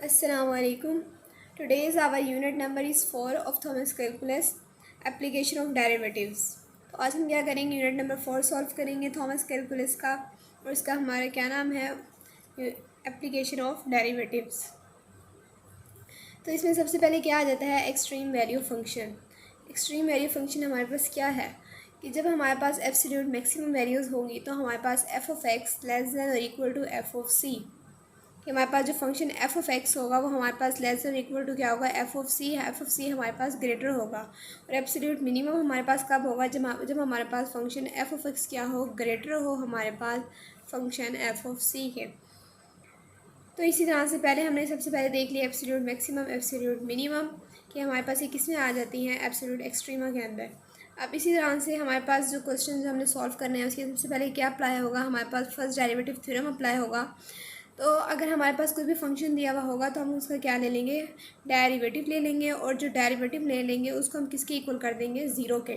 Assalamu alaikum. Today's our unit number is 4 of Thomas Calculus Application of Derivatives. तो आज हम क्या करेंगे, यूनिट नंबर 4 सॉल्व करेंगे थॉमस कैलकुलस का, और इसका हमारा क्या नाम है, एप्लीकेशन ऑफ डेरिवेटिव्स। तो इसमें सबसे पहले क्या आ जाता है, extreme value function. Extreme value function हमारे पास क्या है कि जब हमारे पास एब्सोल्यूट मैक्सिमम वैल्यूज़ होंगी तो हमारे पास F of X less than और equal to F of C, कि हमारे पास जो फंक्शन एफ ऑफ एक्स होगा वो हमारे पास लेस देन इक्वल टू क्या होगा, F of C. F of C हमारे पास ग्रेटर होगा। और एब्सोल्यूट मिनिमम हमारे पास कब होगा, जब हमारे पास फंक्शन एफ ऑफ एक्स क्या हो, ग्रेटर हो हमारे पास फंक्शन एफ ऑफ सी के। तो इसी तरह से पहले हमने सबसे पहले देख लिया एब्सोल्यूट मैक्सिमम एब्सोल्यूट मिनिमम, कि हमारे पास ये किस में आ जाती हैं, एब्सोल्यूट एक्सट्रीमा के अंदर। अब इसी तरह से हमारे पास जो क्वेश्चन जो हमने सॉल्व करने हैं उसके सबसे पहले क्या अप्लाई होगा, हमारे पास फर्स्ट डेरिवेटिव थ्योरम अप्लाई होगा। तो अगर हमारे पास कोई भी फंक्शन दिया हुआ होगा तो हम उसका क्या ले लेंगे, डेरिवेटिव ले लेंगे, और जो डेरिवेटिव ले लेंगे उसको हम किसके इक्वल कर देंगे, ज़ीरो के।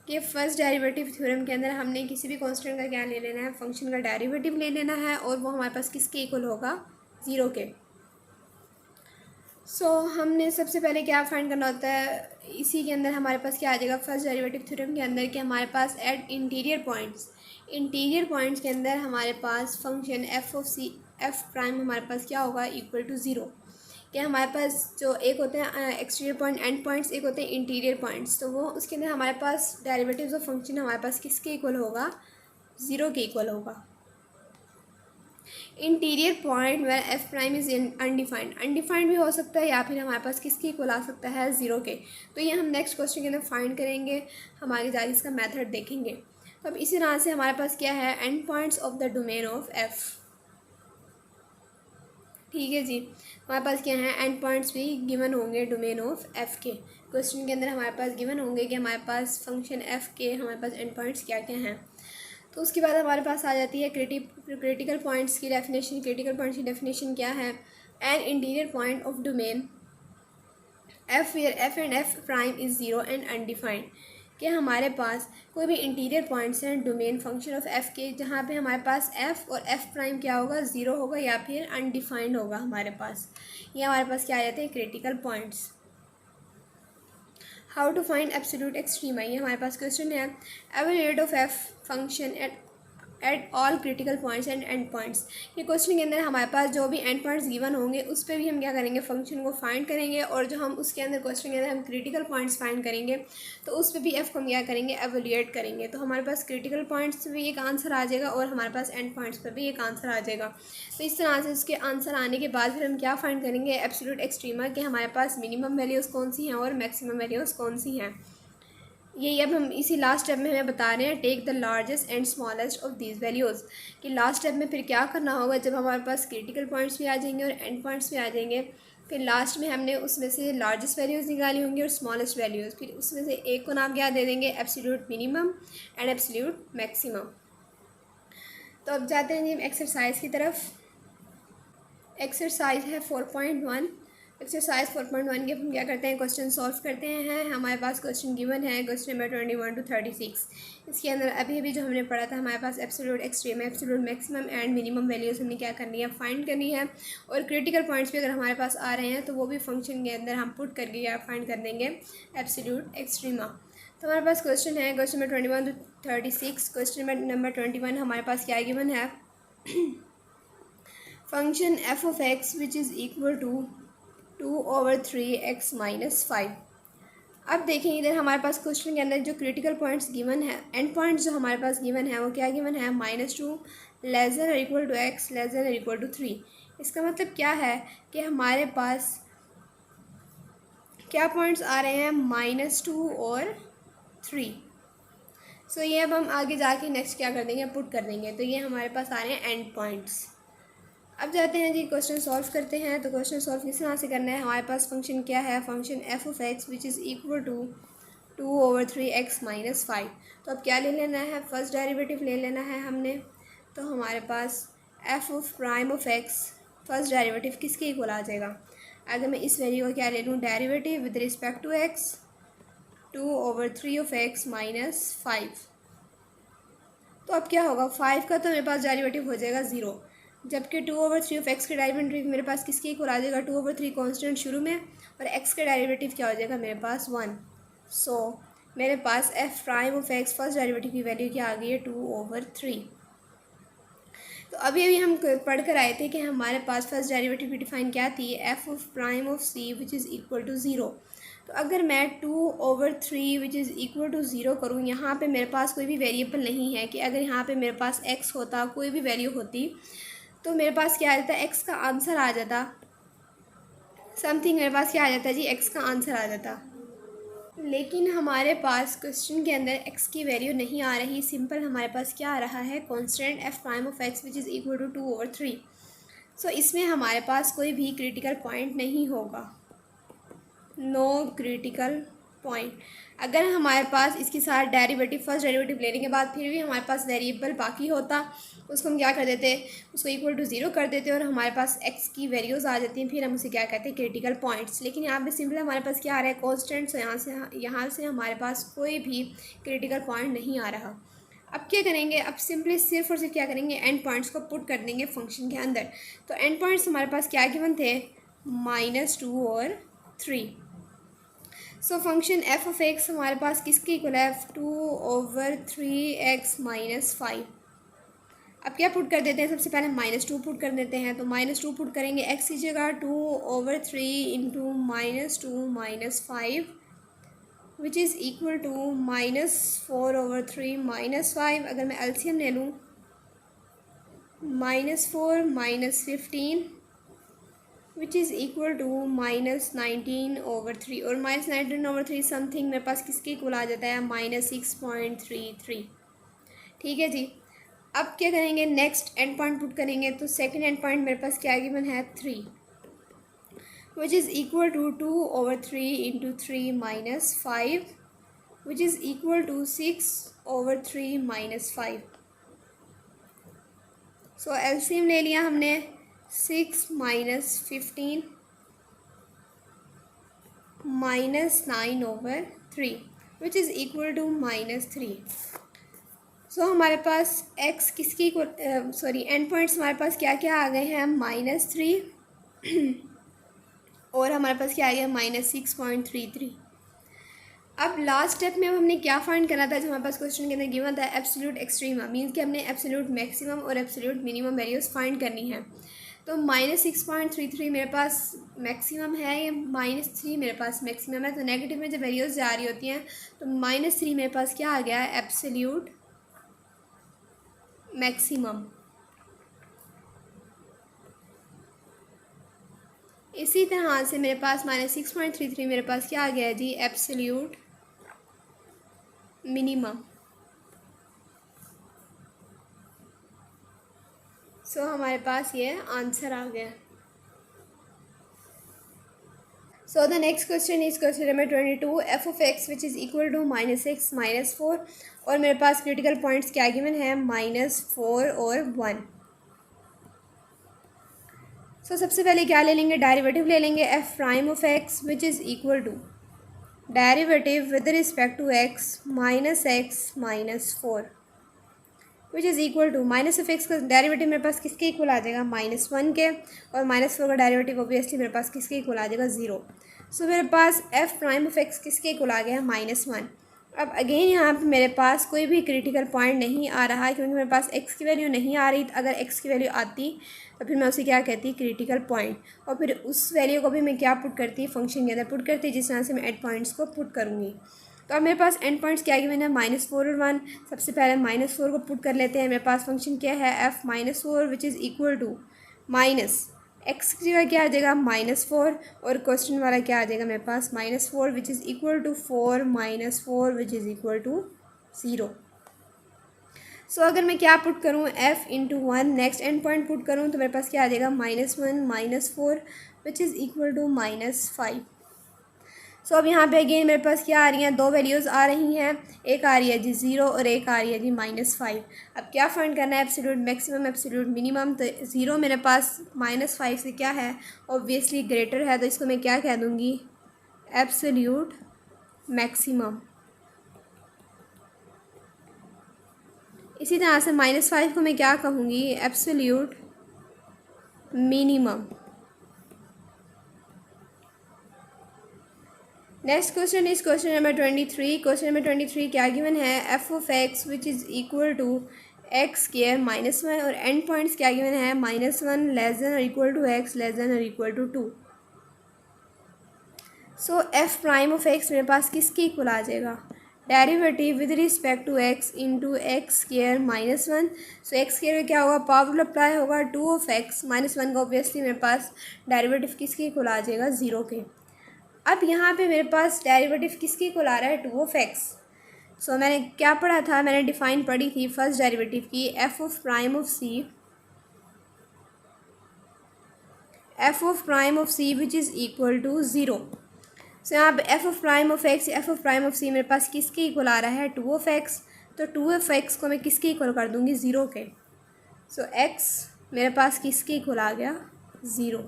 कि फर्स्ट डेरिवेटिव थ्योरम के अंदर हमने किसी भी कांस्टेंट का क्या ले लेना है, फंक्शन का डेरिवेटिव ले लेना है, और वो हमारे पास किसके इक्वल होगा, ज़ीरो के। हमने सबसे पहले क्या फाइंड करना होता है, इसी के अंदर हमारे पास क्या आ जाएगा, फर्स्ट डेरिवेटिव थ्योरम के अंदर कि हमारे पास एट इंटीरियर पॉइंट्स के अंदर हमारे पास function F of C F prime हमारे पास क्या होगा, इक्वल टू ज़ीरो। कि हमारे पास जो एक होते हैं एक्सटीरियर पॉइंट एंड पॉइंट्स, एक होते हैं इंटीरियर पॉइंट्स, तो वो उसके अंदर हमारे पास डेरिवेटिव्स ऑफ फंक्शन हमारे पास किसके इक्वल होगा, ज़ीरो के इक्वल होगा। Interior point where F prime is undefined भी हो सकता है, या फिर हमारे पास किसके इक्वल आ सकता है, ज़ीरो के। तो ये हम नेक्स्ट क्वेश्चन के अंदर फाइंड करेंगे, हम आगे जाके इसका मेथड देखेंगे। तो अब इसी तरह से हमारे पास क्या है, end points of the domain of F. ठीक है जी, हमारे पास क्या है, एंड पॉइंट्स भी गिवन होंगे डोमेन ऑफ एफ़ के। क्वेश्चन के अंदर हमारे पास गिवन होंगे कि हमारे पास फंक्शन एफ़ के हमारे पास एंड पॉइंट्स क्या क्या हैं। तो उसके बाद हमारे पास आ जाती है क्रिटिकल पॉइंट्स की डेफिनेशन। क्रिटिकल पॉइंट्स की डेफिनेशन क्या है, an interior point of domain F where F and F prime is zero and undefined. कि हमारे पास कोई भी इंटीरियर पॉइंट्स हैं डोमेन फंक्शन ऑफ एफ़ के, जहाँ पे हमारे पास एफ़ और एफ़ प्राइम क्या होगा, ज़ीरो होगा या फिर अनडिफाइंड होगा हमारे पास। ये हमारे पास क्या आ जाते हैं, critical points. How to find absolute extrema, ये हमारे पास क्वेश्चन है। Evaluate of F function at all critical points and end points. ये क्वेश्चन के अंदर हमारे पास जो भी एंड पॉइंट्स गिवन होंगे उस पर भी हम क्या करेंगे, फंक्शन को फाइंड करेंगे, और जो हम उसके अंदर क्वेश्चन के अंदर हम क्रिटिकल पॉइंट्स फाइंड करेंगे तो उस पर भी एफ को हम क्या करेंगे, एवल्यूएट करेंगे। तो हमारे पास क्रिटिकल पॉइंट्स पर भी एक आंसर आ जाएगा और हमारे पास एंड पॉइंट्स पर भी एक आंसर आ जाएगा। तो इस तरह से उसके आंसर आने के बाद फिर हम क्या फाइंड करेंगे, एब्सोल्यूट एक्सट्रीमा, कि हमारे पास मिनिमम वैल्यूज़ कौन सी हैं और मैक्सिमम वैल्यूज़ कौन सी हैं। यही अब हम इसी लास्ट स्टेप में हमें बता रहे हैं, take the largest and smallest of these values. कि लास्ट स्टेप में फिर क्या करना होगा, जब हमारे पास क्रिटिकल पॉइंट्स भी आ जाएंगे और एंड पॉइंट्स भी आ जाएंगे, फिर लास्ट में हमने उसमें से लार्जेस्ट वैल्यूज़ निकाली होंगी और स्मॉलेस्ट वैल्यूज़, फिर उसमें से एक को नाम क्या दे देंगे, absolute minimum and absolute maximum. तो अब जाते हैं जी एक्सरसाइज की तरफ। एक्सरसाइज है 4.1। एक्सरसाइज 4.1 के हम क्या करते हैं, क्वेश्चन सॉल्व करते हैं। हमारे पास क्वेश्चन गिवन है, क्वेश्चन नंबर 21 to 36। इसके अंदर अभी अभी जो हमने पढ़ा था, हमारे पास absolute extreme, absolute maximum and minimum values हमने क्या करनी है, फाइंड करनी है। और क्रिटिकल पॉइंट्स भी अगर हमारे पास आ रहे हैं तो वो भी फंक्शन के अंदर हम पुट करके या फाइंड कर देंगे एब्सोल्यूट एक्सट्रीमा। तो हमारे पास क्वेश्चन है, question number 21 to 36। Question number 21 हमारे पास क्या गिवन है, function F of x which is equal to 2/3x minus 5। अब देखें इधर हमारे पास क्वेश्चन के अंदर जो क्रिटिकल पॉइंट्स गिवन है, एंड पॉइंट्स जो हमारे पास गिवन है वो क्या गिवन है, -2 लेस देन और equal to x less than और इक्वल टू 3। इसका मतलब क्या है कि हमारे पास क्या पॉइंट्स आ रहे हैं, -2 और 3। ये अब हम आगे जाके नेक्स्ट क्या कर देंगे, पुट कर देंगे। तो ये हमारे पास आ रहे हैं एंड पॉइंट्स। अब जाते हैं जी क्वेश्चन सॉल्व करते हैं। तो क्वेश्चन सॉल्व किस तरह से करना है, हमारे पास फंक्शन क्या है, function F of x which is equal to 2/3x minus 5। तो अब क्या ले लेना है, फर्स्ट डेरिवेटिव ले लेना है हमने। तो हमारे पास F of prime of X first derivative किसके इक्वल आ जाएगा, अगर मैं इस वैल्यू को क्या ले लूँ, derivative with respect to X, 2/3 of X minus 5। तो अब क्या होगा, 5 का तो मेरे पास डेरिवेटिव हो जाएगा 0, जबकि 2/3 ऑफ एक्स का डेरिवेटिव मेरे पास किसके इक्वल आ जाएगा, 2/3 कॉन्स्टेंट शुरू में, और एक्स का डेरिवेटिव क्या हो जाएगा मेरे पास 1। सो मेरे पास F prime of X first derivative की वैल्यू क्या आ गई है, 2/3। तो अभी अभी हम पढ़ कर आए थे कि हमारे पास फर्स्ट डेरिवेटिव की डिफाइन क्या थी, F of prime of C which is equal to zero. तो अगर मैं 2/3 which is equal to zero करूँ, यहाँ पे मेरे पास कोई भी वेरिएबल नहीं है कि अगर यहाँ पे मेरे पास एक्स होता, कोई भी वैल्यू होती, तो मेरे पास क्या आ जाता, एक्स का आंसर आ जाता, समथिंग मेरे पास क्या आ जाता जी, एक्स का आंसर आ जाता। लेकिन हमारे पास क्वेश्चन के अंदर एक्स की वैल्यू नहीं आ रही, सिंपल हमारे पास क्या आ रहा है, constant F prime of x which is equal to 2/3। So इसमें हमारे पास कोई भी क्रिटिकल पॉइंट नहीं होगा, नो क्रिटिकल पॉइंट। अगर हमारे पास इसके साथ डेरिवेटिव फर्स्ट डेरिवेटिव लेने के बाद फिर भी हमारे पास वेरिएबल बाकी होता, उसको हम क्या कर देते, उसको इक्वल टू ज़ीरो कर देते और हमारे पास एक्स की वैल्यूज़ आ जाती हैं, फिर हम उसे क्या कहते हैं, क्रिटिकल पॉइंट्स। लेकिन यहाँ पे सिंपल हमारे पास क्या आ रहा है, कॉन्स्टेंट्स, यहाँ से हमारे पास कोई भी क्रिटिकल पॉइंट नहीं आ रहा। अब क्या करेंगे, अब सिंपली सिर्फ और सिर्फ क्या करेंगे, एंड पॉइंट्स को पुट कर देंगे फंक्शन के अंदर। तो एंड पॉइंट्स हमारे पास क्या गिवन थे, -2 और 3। So function F of x हमारे पास किसके इक्वल है, 2/3x - 5। अब क्या पुट कर देते हैं, सबसे पहले -2 पुट कर देते हैं। तो -2 पुट करेंगे, एक्स की जगह 2/3 into -2 - 5 which is equal to -4/3 - 5। अगर मैं एलसीएम ले लूँ, -4 - 15 विच इज़ इक्वल टू -19/3, और -19/3 समथिंग मेरे पास किसके इक्वल आ जाता है, -6.33। ठीक है जी। अब क्या करेंगे, नेक्स्ट एंड पॉइंट पुट करेंगे। तो सेकंड एंड पॉइंट मेरे पास क्या गिवन है, 3 which is equal to 2/3 into 3 - 5 which is equal to 6/3 - 5। So LCM ले लिया हमने, 6 - 15 -9/3 which is equal to -3। So हमारे पास x किसकी सॉरी एंड पॉइंट्स हमारे पास क्या क्या आ गए हैं, -3 और हमारे पास क्या आ गया, -6.33। अब लास्ट स्टेप में हमने क्या फाइंड करना था, जो हमारे पास क्वेश्चन के अंदर गिवन था, एब्सोल्यूट एक्सट्रीमा, मीन्स कि हमने एब्सोल्यूट मैक्सिमम और एब्सोल्यूट मिनिमम वैल्यूज़ फाइंड करनी है। तो -6.33 मेरे पास मैक्सिमम है, या -3 मेरे पास मैक्सिमम है। तो नेगेटिव में जब वैल्यूज़ जा रही होती हैं तो -3 मेरे पास क्या आ गया है, एब्सोल्यूट मैक्सिमम। इसी तरह से मेरे पास -6.33 मेरे पास क्या आ गया है जी, एब्सोल्यूट मिनिमम। सो हमारे पास ये आंसर आ गया। So the next question is question number 22, F of x which is equal to -6 - 4, और मेरे पास क्रिटिकल पॉइंट्स क्या गिवन है, -4 और 1। सो सबसे पहले क्या ले लेंगे, डेरिवेटिव ले लेंगे, f prime of x which is equal to derivative with respect to x -x - 4 which is equal to minus of x का डेरिवेटिव मेरे पास किसके इक्वल आ जाएगा, -1 के, और -4 का डेरिवेटिव ऑब्वियसली मेरे पास किसके इक्वल आ जाएगा, 0। सो मेरे पास एफ प्राइम ऑफ एक्स किसके इक्वल आ गया, -1। अब अगेन यहाँ पे मेरे पास कोई भी क्रिटिकल पॉइंट नहीं आ रहा है, क्योंकि मेरे पास एक्स की वैल्यू नहीं आ रही। अगर एक्स की वैल्यू आती तो फिर मैं उसे क्या कहती, क्रिटिकल पॉइंट, और फिर उस वैल्यू को भी मैं क्या पुट करती, फंक्शन के अंदर पुट करती, जिस तरह से मैं एड पॉइंट्स को पुट करूँगी। तो अब मेरे पास एंड पॉइंट्स क्या गिवन है, -4 और 1। सबसे पहले -4 को पुट कर लेते हैं। मेरे पास फंक्शन क्या है, f -4 which is equal to minus x की जगह क्या आ जाएगा, -4, और क्वेश्चन वाला क्या आ जाएगा मेरे पास, -4 which is equal to 4 - 4 which is equal to 0। So अगर मैं क्या पुट करूँ, f into 1, next end point put करूँ तो मेरे पास क्या आ जाएगा, -1 - 4 विच इज़ इक्वल टू -5। सो अब यहाँ पे अगेन मेरे पास क्या आ रही हैं, दो वैल्यूज़ आ रही हैं, एक आ रही है जी 0 और एक आ रही है जी -5। अब क्या फाइंड करना है, एब्सोल्यूट मैक्सिमम एब्सोल्यूट मिनिमम। तो 0 मेरे पास -5 से क्या है, ऑब्वियसली ग्रेटर है, तो इसको मैं क्या कह दूँगी, एब्सोल्यूट मैक्सिमम। इसी तरह से -5 को मैं क्या कहूँगी, absolute minimum. Next question is question number 23। Question number 23 क्या गिवन है, F of x which is equal to X square minus one, और एंड पॉइंट्स क्या गिवन है, माइनस वन लेस देन और equal to x less than और equal to two. So F prime of x मेरे पास किसके equal आ जाएगा, derivative with respect to X into X square minus one. So x square का क्या होगा, पावर रूल अप्लाई होगा, to of X minus one का ऑब्वियसली मेरे पास डेरिवेटिव किसके इक्वल आ जाएगा, ज़ीरो के। अब यहाँ पे मेरे पास डेरिवेटिव किसके इक्वल आ रहा है, टू ऑफ एक्स। सो मैंने क्या पढ़ा था, मैंने डिफाइन पढ़ी थी फर्स्ट डेरिवेटिव की, F of prime of C which is equal to zero. So यहाँ पे F of prime of x, F of prime of C मेरे पास किसके इक्वल आ रहा है, टू ऑफ एक्स। तो टू ऑफ एक्स को मैं किसके इक्वल कर दूँगी, ज़ीरो के। सो एक्स मेरे पास किसके इक्वल आ गया, ज़ीरो।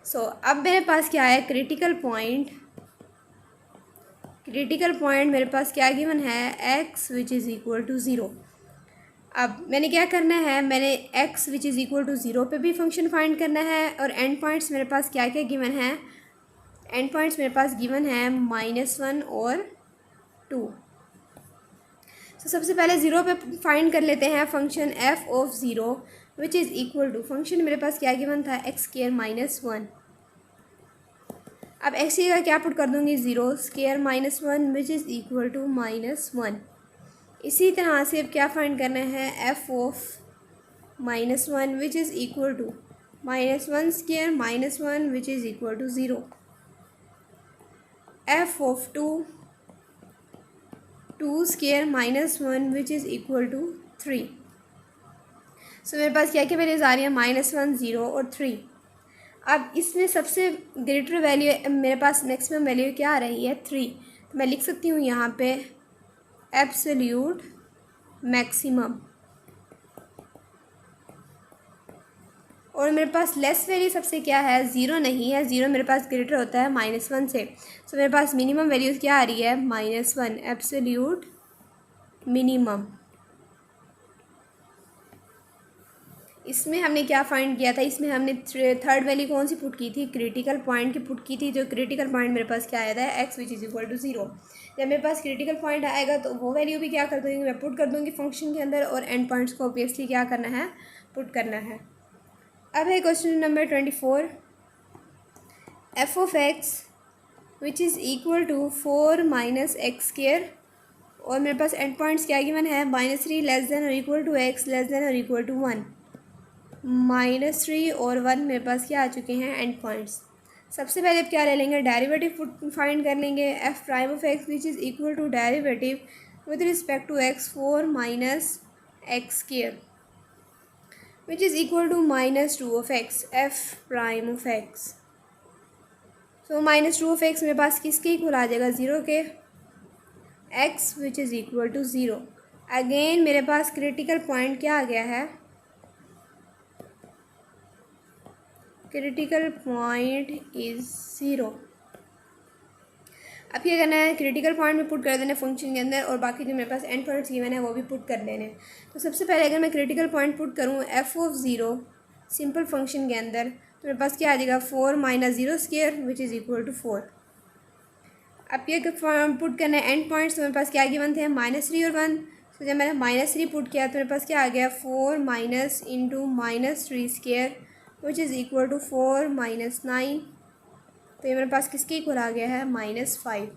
सो अब मेरे पास क्या है, क्रिटिकल पॉइंट मेरे पास क्या गिवन है, x which is equal to zero. अब मैंने क्या करना है, मैंने x which is equal to zero पे भी फंक्शन फाइंड करना है, और एंड पॉइंट्स मेरे पास क्या क्या गिवन है, एंड पॉइंट्स मेरे पास गिवन है माइनस वन और टू। तो सबसे पहले ज़ीरो पे फाइंड कर लेते हैं function F of zero which is equal to, function मेरे पास क्या गिवन था, एक्स स्क्वायर माइनस वन। अब एक्स की क्या पुट कर दूँगी, zero square minus one which is equal to minus one. इसी तरह से अब क्या फाइंड करना है, F of minus one which is equal to minus one square minus one which is equal to zero. F of two square minus one which is equal to three. So मेरे पास क्या क्या values आ रही है, minus one, zero और three. अब इसमें सबसे ग्रेटर वैल्यू मेरे पास मैक्सिमम वैल्यू क्या आ रही है, थ्री। तो मैं लिख सकती हूँ यहाँ पे एब्सोल्यूट मैक्सिमम, और मेरे पास लेस वैल्यू सबसे क्या है, ज़ीरो नहीं है, ज़ीरो मेरे पास ग्रेटर होता है माइनस वन से। सो मेरे पास मिनिमम वैल्यूज़ क्या आ रही है, माइनस वन, एब्सोल्यूट मिनिमम। इसमें हमने क्या फाइंड किया था, इसमें हमने थर्ड वैल्यू कौन सी पुट की थी, क्रिटिकल पॉइंट की पुट की थी। जो क्रिटिकल पॉइंट मेरे पास क्या आया था, x which is equal to zero. जब मेरे पास क्रिटिकल पॉइंट आएगा तो वो वैल्यू भी क्या कर दूँगी, मैं पुट कर दूँगी फंक्शन के अंदर, और एंड पॉइंट्स को ऑब्वियसली क्या करना है, पुट करना है। अब है question number 24, F of x which is equal to four minus x square, और मेरे पास एंड पॉइंट्स क्या गिवन है, माइनस थ्री लेस देन और equal to x less than और equal to one. Minus three और वन मेरे पास क्या आ चुके हैं, एंड पॉइंट्स। सबसे पहले अब क्या ले लेंगे, डेरिवेटिव फाइंड कर लेंगे, f prime of x which is equal to derivative with respect to x, four minus x square which is equal to minus two of x, f prime of x. So minus two of x मेरे पास किसके equal आ जाएगा, zero के, x which is equal to zero. Again मेरे पास critical point क्या आ गया है, क्रिटिकल पॉइंट इज़ ज़ीरो। अब क्या करना है, क्रिटिकल पॉइंट में पुट कर देना फंक्शन के अंदर, और बाकी जो मेरे पास एंड पॉइंट्स गिवन है वो भी पुट कर लेने। तो सबसे पहले अगर मैं क्रिटिकल पॉइंट पुट करूँ f of zero simple function के अंदर, तो मेरे पास क्या आ जाएगा, four minus zero square which is equal to four. अब ये पुट करना है एंड पॉइंट्स, तो मेरे पास क्या गिवन थे, माइनस थ्री और वन। तो जब मैंने माइनस थ्री पुट किया तो मेरे पास क्या आ गया, four minus into minus three square which is equal to four minus nine. तो ये मेरे पास किसके इक्वल आ गया है, minus five.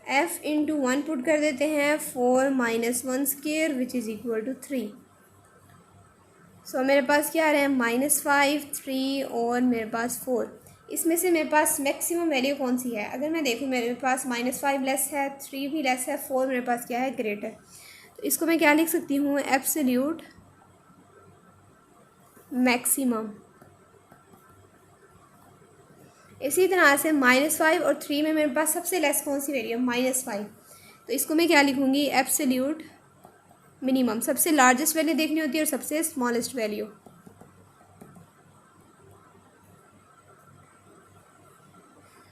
F into one put कर देते हैं, four minus one square which is equal to three. So मेरे पास क्या आ रहे हैं, माइनस फाइव, थ्री और मेरे पास फोर। इसमें से मेरे पास मैक्सिमम वैल्यू कौन सी है, अगर मैं देखूँ मेरे पास माइनस फाइव लेस है, थ्री भी लेस है, फोर मेरे पास क्या है, ग्रेटर। तो इसको मैं क्या लिख सकती हूँ, एब्सोल्यूट मैक्सिमम। इसी तरह से माइनस फाइव और थ्री में मेरे पास सबसे लेस कौन सी वैल्यू है, माइनस फाइव। तो इसको मैं क्या लिखूँगी, एब्सोल्यूट मिनिमम। सबसे लार्जेस्ट वैल्यू देखनी होती है और सबसे smallest value.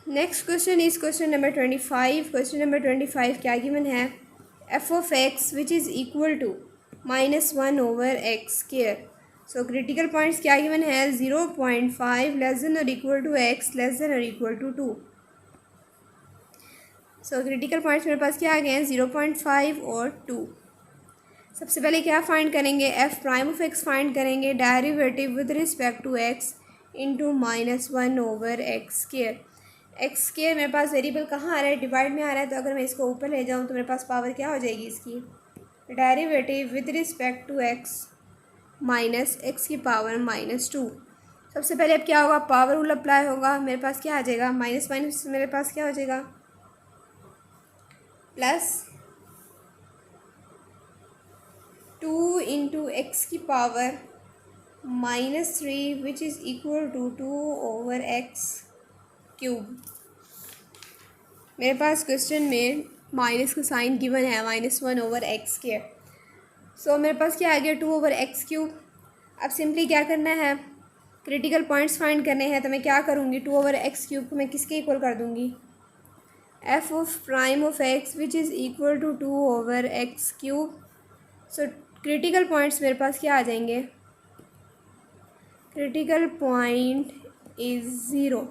Next question is question number 25। Question number 25 क्या गिवन है, F of x which is equal to minus one over x square, so critical points क्या गिवन है, 0.5 लेस देन और equal to x less than और equal to 2। So critical points मेरे पास क्या आ गए हैं, 0.5 और 2। सबसे पहले क्या फाइंड करेंगे, F prime of X find करेंगे, derivative with respect to X into -1 over X square. X square मेरे पास वेरिएबल कहाँ आ रहा है, डिवाइड में आ रहा है, तो अगर मैं इसको ऊपर ले जाऊँ तो मेरे पास पावर क्या हो जाएगी इसकी, derivative with respect to x minus x की पावर -2। सबसे पहले अब क्या होगा, पावर रूल अप्लाई होगा, मेरे पास क्या आ जाएगा, माइनस माइनस मेरे पास क्या हो जाएगा, प्लस 2 इंटू एक्स की power -3 which is equal to 2 over x cube. मेरे पास क्वेश्चन में माइनस का साइन गिवन है, -1 ओवर एक्स स्क्वायर। सो मेरे पास क्या आ गया, 2 ओवर एक्स क्यूब। अब सिंपली क्या करना है, क्रिटिकल पॉइंट्स फाइंड करने हैं, तो मैं क्या करूँगी, 2 ओवर एक्स क्यूब को मैं किसके इक्वल कर दूँगी, f of prime of x which is equal to 2 over x cube. So critical points मेरे पास क्या आ जाएंगे, critical point is 0।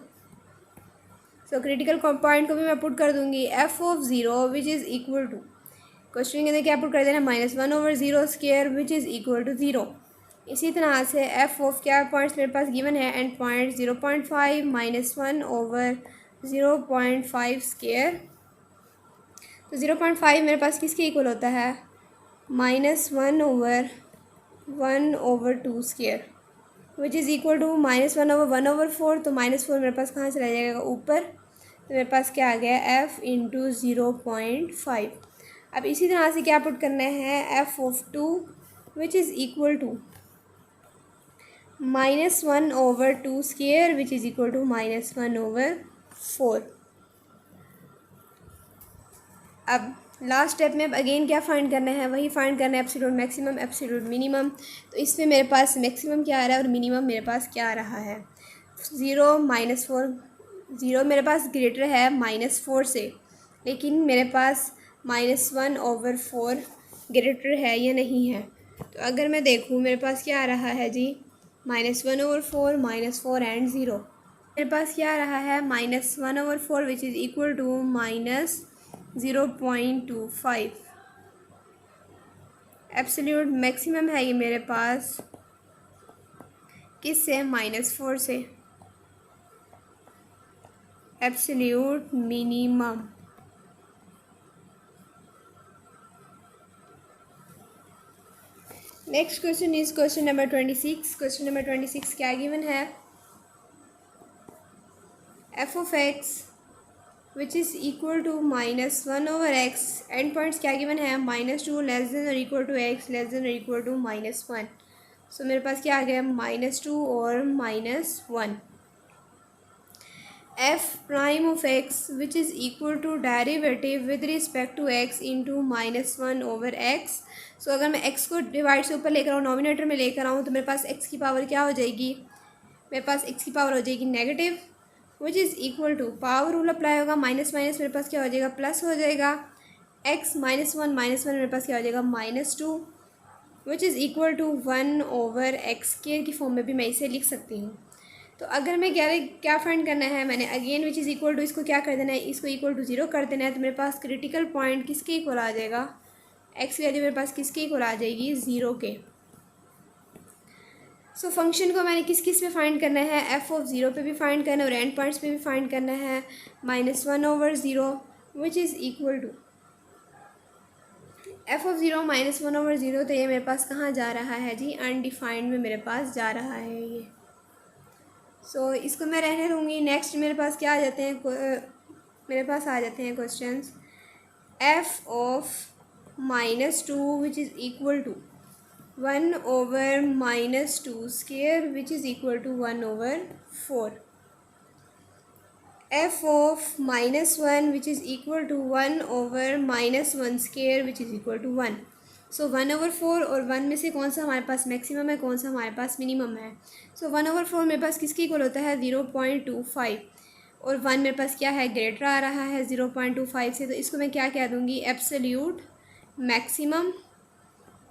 So critical point को भी मैं पुट कर दूँगी, f of 0 which is equal to, question के अंदर क्या पुट कर देना, -1 over 0 square which is equal to 0। इसी तरह से एफ ऑफ क्या पॉइंट्स मेरे पास गिवन है, एंड पॉइंट 0.5 -1 ओवर 0.5 स्क्वायर। तो 0.5 मेरे पास किसके इक्वल होता है, -1 over 1 over 2 square which is equal to -1 over 1 over 4। तो -4 मेरे पास कहाँ चला जाएगा, ऊपर, तो मेरे पास क्या आ गया, एफ़ इंटू 0.5। अब इसी तरह से क्या पुट करना है, F of 2 which is equal to -1 over 2 square which is equal to -1 over 4। अब लास्ट स्टेप में अब अगेन क्या फाइंड करना है, वही फाइंड करना है, एब्सोल्यूट मैक्सिमम एब्सोल्यूट मिनिमम। तो इसमें मेरे पास मैक्सिमम क्या आ रहा है और मिनिमम मेरे पास क्या आ रहा है, 0 -4, 0 मेरे पास ग्रेटर है -4 से, लेकिन मेरे पास -1 ओवर 4 ग्रेटर है या नहीं है। तो अगर मैं देखूँ मेरे पास क्या आ रहा है जी, -1 ओवर 4 -4 एंड 0। मेरे पास क्या आ रहा है, -1 over 4 which is equal to -0.25। Absolute maximum है ये मेरे पास, किससे, -4 से, absolute minimum. Next question is question number 26। Question number 26 क्या गिवन है, F of x which is equal to -1 over x, end points क्या गिवन है, -2 लेस देन और equal to x less than और इक्वल टू -1। सो मेरे पास क्या आ गया, -2 और -1। F prime of x which is equal to derivative with respect to X into -1 over X. So अगर मैं एक्स को डिवाइड से ऊपर लेकर आऊँ, नॉमिनेटर में लेकर आऊँ, तो मेरे पास एक्स की पावर क्या हो जाएगी, मेरे पास एक्स की पावर हो जाएगी negative, which is equal to, power rule apply होगा, माइनस माइनस मेरे पास क्या हो जाएगा, प्लस हो जाएगा, एक्स -1 मेरे पास क्या हो जाएगा, -2, which is equal to 1 over x square की फॉर्म में भी मैं इसे लिख सकती हूँ। तो अगर मैं क्या फाइंड करना है, मैंने again which is equal to, इसको क्या कर देना है, इसको इक्वल टू 0 कर देना है। तो मेरे पास क्रिटिकल पॉइंट किसके इक्वल आ जाएगा, एक्स वैल्यू मेरे पास किसके इक्वल आ जाएगी, 0 के। सो फंक्शन को मैंने किस किस पे फाइंड करना है, एफ ऑफ 0 पे भी फाइंड करना है और एंड पॉइंट्स पे भी फाइंड करना है, -1 over 0 which is equal to F of 0 -1 over 0। तो ये मेरे पास कहाँ जा रहा है जी, अनडिफाइंड में मेरे पास जा रहा है ये। सो इसको मैं रहने दूँगी। नेक्स्ट मेरे पास क्या आ जाते हैं, मेरे पास आ जाते हैं questions, f of -2 which is equal to 1 over -2 square which is equal to 1 over 4। F of -1 which is equal to 1 over -1 square which is equal to 1। सो 1 ओवर 4 और 1 में से कौन सा हमारे पास मैक्सिमम है, कौन सा हमारे पास मिनिमम है। सो 1 ओवर 4 मेरे पास किसके इक्वल होता है, 0.25, और 1 मेरे पास क्या है, ग्रेटर आ रहा है 0.25 से। तो इसको मैं क्या कह दूँगी, एब्सोल्यूट मैक्सिमम।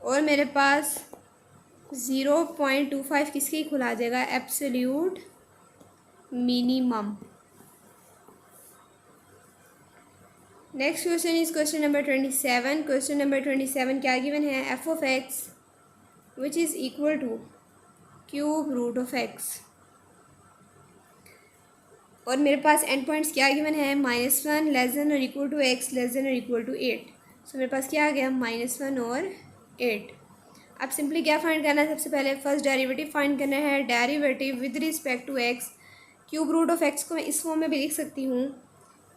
और मेरे पास 0.25 किसके इक्वल आ जाएगा? Absolute minimum. Next question is question number 27। Question number 27 क्या गिवन है? F of x which is equal to cube root of x, और मेरे पास एंड पॉइंट्स क्या गिवन है? -1 लेस देन और equal to x less than और equal to 8। So मेरे पास क्या आ गया? -1 और 8। अब सिंपली क्या फाइंड करना है? सबसे पहले फर्स्ट डेरिवेटिव फाइंड करना है। Derivative with respect to x, cube root of x को मैं इस फॉर्म में भी लिख सकती हूँ,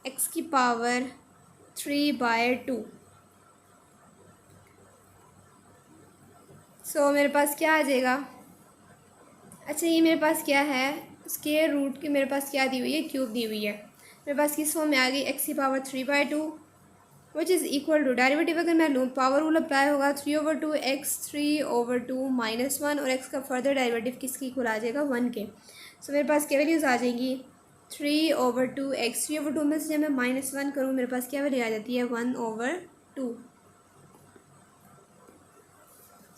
एक्स की पावर 3/2। सो मेरे पास क्या आ जाएगा? अच्छा, ये मेरे पास क्या है? स्क्वायर रूट की मेरे पास क्या दी हुई है? क्यूब दी हुई है। मेरे पास किस फॉर्म में आ गई? एक्स की power 3/2 which is equal to, derivative अगर मैं लूँ, पावर रूल अप्लाई होगा, 3/2 एक्स 3/2 -1, और एक्स का फर्दर डेरिवेटिव किसकी इक्वल आ जाएगा? 1 के। सो मेरे पास क्या वैल्यूज़ आ जाएंगी? 3/2 एक्स, 3/2 में से जब मैं -1 करूँ, मेरे पास क्या वैल्यू आ जाती है? 1/2।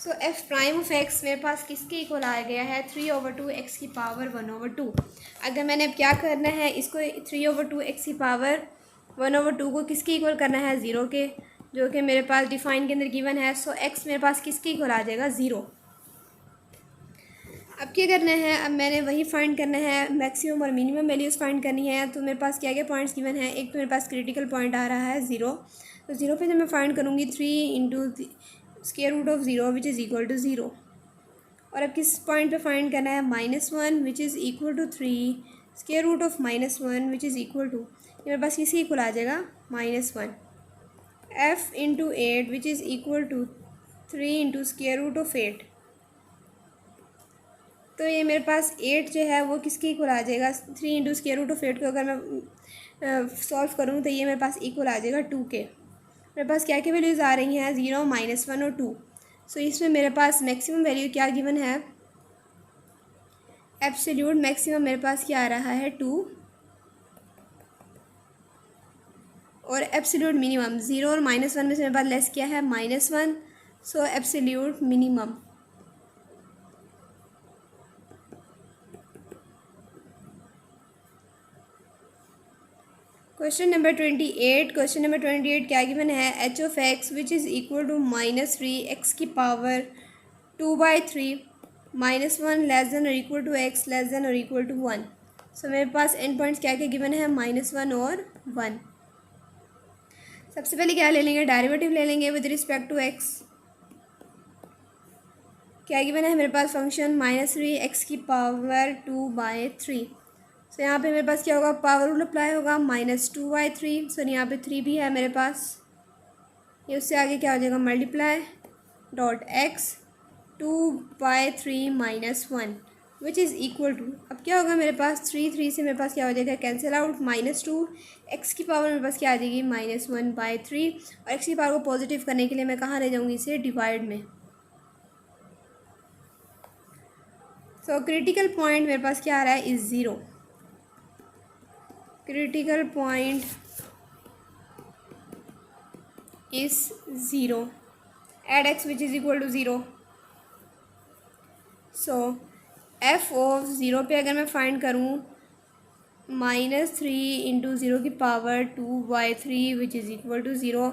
सो एफ प्राइम ऑफ एक्स मेरे पास किसके इक्वल आ गया है? 3/2 एक्स की पावर 1/2। अगर मैंने अब क्या करना है, इसको 3/2 एक्स की पावर 1/2 को किसके इक्वल करना है? 0 के, जो कि मेरे पास डिफाइन के अंदर गिवन है। सो एक्स मेरे पास किसके इक्वल आ जाएगा? 0। अब क्या करना है? अब मैंने वही फाइंड करना है, मैक्सिमम और मिनिमम वैल्यूज़ फाइंड करनी है। तो मेरे पास क्या क्या पॉइंट्स गिवन है? एक तो मेरे पास क्रिटिकल पॉइंट आ रहा है 0। तो 0 पे जब मैं फाइंड करूँगी 3 into square root of 0 which is equal to 0। और अब किस पॉइंट पे फाइंड करना है? -1 which is equal to 3 square root of -1 which is equal to, मेरे पास किसी इक्वल आ जाएगा? -1। f into 8 which is equal to 3 into square root of 8। तो ये मेरे पास 8 जो है वो किसके इक्वल आ जाएगा? 3 इंटू स्क्वायर रूट ऑफ 8 को अगर मैं सॉल्व करूँ तो ये मेरे पास इक्वल आ जाएगा 2 के। मेरे पास क्या क्या वैल्यूज़ आ रही हैं? 0, -1 और 2। सो इसमें मेरे पास मैक्सिमम वैल्यू क्या गिवन है? एब्सोल्यूट मैक्सिमम मेरे पास क्या आ रहा है? 2। और एब्सोल्यूट मिनिमम 0 और -1 में से मेरे पास लेस क्या है? -1। So absolute minimum question number 28। Question number 28 क्या गिवन है? H of x which is equal to -3 x की पावर 2/3 -1 लेस देन और equal to x less than और इक्वल टू 1। सो मेरे पास एंड पॉइंट्स क्या क्या गिवन है? -1 और 1। सबसे पहले क्या ले लेंगे? डेरिवेटिव ले लेंगे विद रिस्पेक्ट टू एक्स। क्या गिवन है मेरे पास? फंक्शन -3 एक्स की पावर 2/3। सो यहाँ पे मेरे पास क्या होगा? पावर रूल अप्लाई होगा, -2/3। सो यहाँ पे 3 भी है मेरे पास, ये उससे आगे क्या हो जाएगा? Multiply dot x 2/3 -1 which is equal to, अब क्या होगा मेरे पास? 3 से मेरे पास क्या हो जाएगा? कैंसिल आउट, -2 एक्स की पावर मेरे पास क्या आ जाएगी? -1/3। और एक्स की पावर को पॉजिटिव करने के लिए मैं कहाँ ले जाऊँगी? इसे डिवाइड में। सो क्रिटिकल पॉइंट मेरे पास क्या आ रहा है? Is 0। Critical point is 0 at x which is equal to 0। So f of 0 पे अगर मैं फाइंड करूँ, -3 इंटू 0 की power 2/3 which is equal to 0।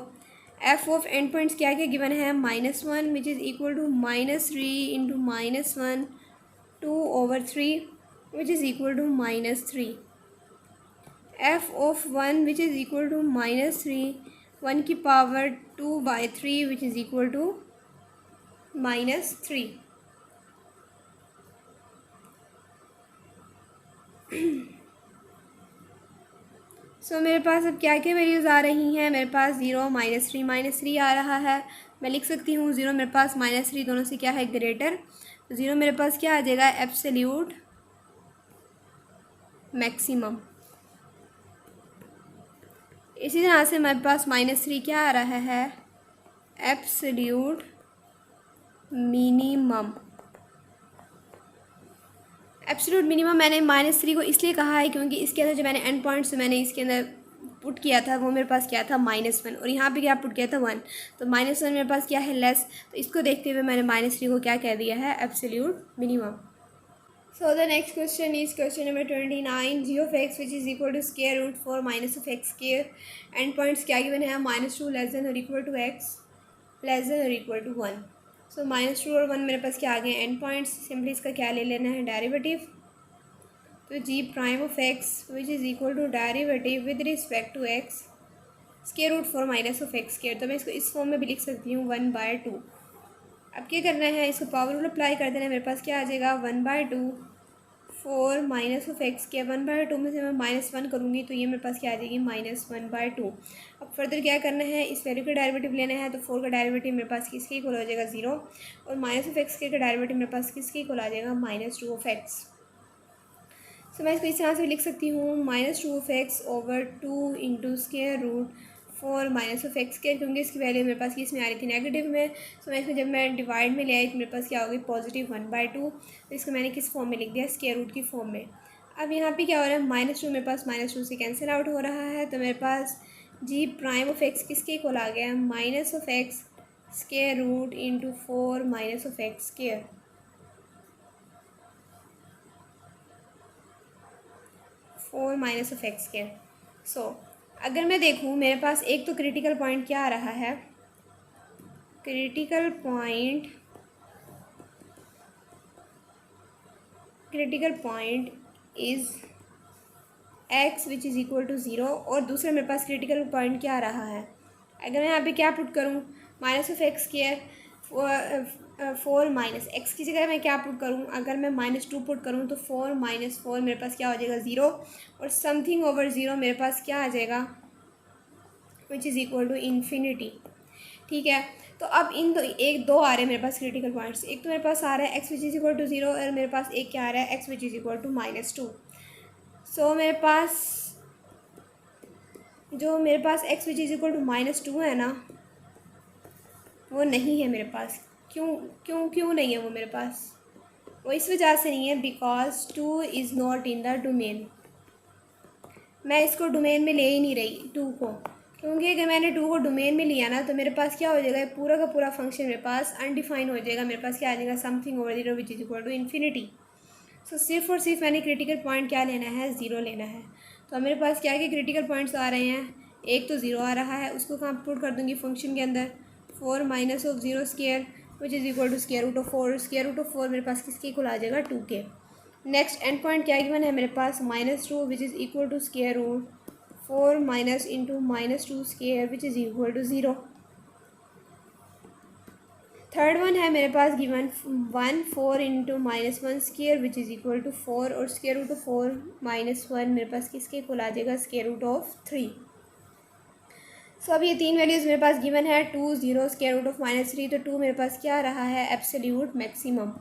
F of end points क्या क्या गिवन है? -1 which is equal to -3 into -1 2/3 which is equal to -3। F of 1 which is equal to -3 1 की power 2/3 which is equal to -3। So मेरे पास अब क्या क्या values आ रही हैं? मेरे पास 0 -3 आ रहा है। मैं लिख सकती हूँ 0 मेरे पास -3 दोनों से क्या है? ग्रेटर। 0 मेरे पास क्या आ जाएगा? Absolute maximum. इसी तरह से मेरे पास -3 क्या आ रहा है? Absolute minimum. एब्सोल्यूट मिनिमम मैंने -3 को इसलिए कहा है क्योंकि इसके अंदर जो मैंने एंड पॉइंट्स मैंने इसके अंदर पुट किया था वो मेरे पास क्या था -1, और यहाँ पे क्या पुट किया था 1, तो -1 मेरे पास क्या है लेस, तो इसको देखते हुए मैंने -3 को क्या कह दिया है absolute minimum. So the next question is question number 29. G of x which is equal to square root 4 minus of x square. Endpoints क्या given है -2 less than or equal to x less than or equal to 1. So -2 और 1 मेरे पास क्या आ गए and points, simply इसका क्या ले लेना है डेरिवेटिव, तो g prime of x which is equal to derivative with respect to x square root 4 minus of x square, तो मैं इसको इस फॉर्म में भी लिख सकती हूँ 1/2। अब क्या करना है, इसको पावर रूल अप्लाई कर देना है, मेरे पास क्या आ जाएगा 1/2 4 माइनस ऑफ एक्स के 1/2 में से मैं -1 करूँगी तो ये मेरे पास क्या आ जाएगी -1/2। अब फर्दर क्या करना है, इस वैल्यू का डेरिवेटिव लेना है, तो 4 का डेरिवेटिव मेरे पास किसके इक्वल हो जाएगा 0, और माइनस ऑफ एक्स के डेरिवेटिव मेरे पास किसके इक्वल आ जाएगा -2 ऑफ एक्स। सो मैं इसको इस तरह से लिख सकती हूँ -2 of x over 2 into square root 4 minus of x square, क्योंकि इसकी वैल्यू मेरे पास किस में आ रही थी नेगेटिव में, सो मैं इसको जब मैं डिवाइड में ले आई तो मेरे पास क्या हो गई पॉजिटिव 1/2, तो इसको मैंने किस फॉर्म में लिख दिया स्क्वायर रूट की फॉर्म में। अब यहाँ पे क्या हो रहा है -2 मेरे पास -2 से कैंसिल आउट हो रहा है, तो मेरे पास जी प्राइम ऑफ एक्स किसके इक्वल आ गया minus of x square root into 4 minus of x square, 4 minus of x square. So अगर मैं देखूँ मेरे पास एक तो क्रिटिकल पॉइंट क्या आ रहा है, critical point is x which is equal to 0, और दूसरा मेरे पास क्रिटिकल पॉइंट क्या आ रहा है, अगर मैं यहाँ पे क्या पुट करूँ minus of x square 4 minus x की जगह मैं क्या पुट करूँ, अगर मैं -2 पुट करूँ तो 4 माइनस 4 मेरे पास क्या हो जाएगा 0, और समथिंग ओवर 0 मेरे पास क्या आ जाएगा which is equal to infinity. ठीक है, तो अब इन दो आ रहे हैं मेरे पास क्रिटिकल पॉइंट्स, एक तो मेरे पास आ रहा है x which is equal to 0, और मेरे पास एक क्या आ रहा है x which is equal to -2। So मेरे पास x which is equal to -2 है ना, वो नहीं है मेरे पास। क्यों नहीं है वो मेरे पास, वो इस वजह से नहीं है because 2 is not in the domain. मैं इसको डोमेन में ले ही नहीं रही 2 को, क्योंकि अगर मैंने 2 को डोमेन में लिया ना तो मेरे पास क्या हो जाएगा पूरा का पूरा फंक्शन मेरे पास अनडिफाइन हो जाएगा, मेरे पास क्या आ जाएगा something over 0 which is equal to infinity. So सिर्फ और सिर्फ मैंने क्रिटिकल पॉइंट क्या लेना है 0 लेना है, तो मेरे पास क्या क्या क्रिटिकल पॉइंट्स आ रहे हैं, एक तो 0 आ रहा है, उसको कहाँ पुट कर दूँगी फंक्शन के अंदर 4 minus of 0 square which is equal to square root of 4, square root of 4 मेरे पास किसके इक्वल आ जाएगा 2 के। नेक्स्ट एंड पॉइंट क्या गिवन है मेरे पास -2 which is equal to square root 4 minus into -2 square which is equal to 0। Third one है मेरे पास given 1 4 into -1 square which is equal to 4, और स्क्वायर रूट ऑफ 4 -1 मेरे पास किसके इक्वल आ जाएगा स्क्वायर रूट ऑफ 3। सो अब ये तीन वैल्यूज़ मेरे पास गिवन है 2 0 स्क्वायर रूट ऑफ -3, तो 2 मेरे पास क्या आ रहा है एब्सोल्यूट मैक्सिमम।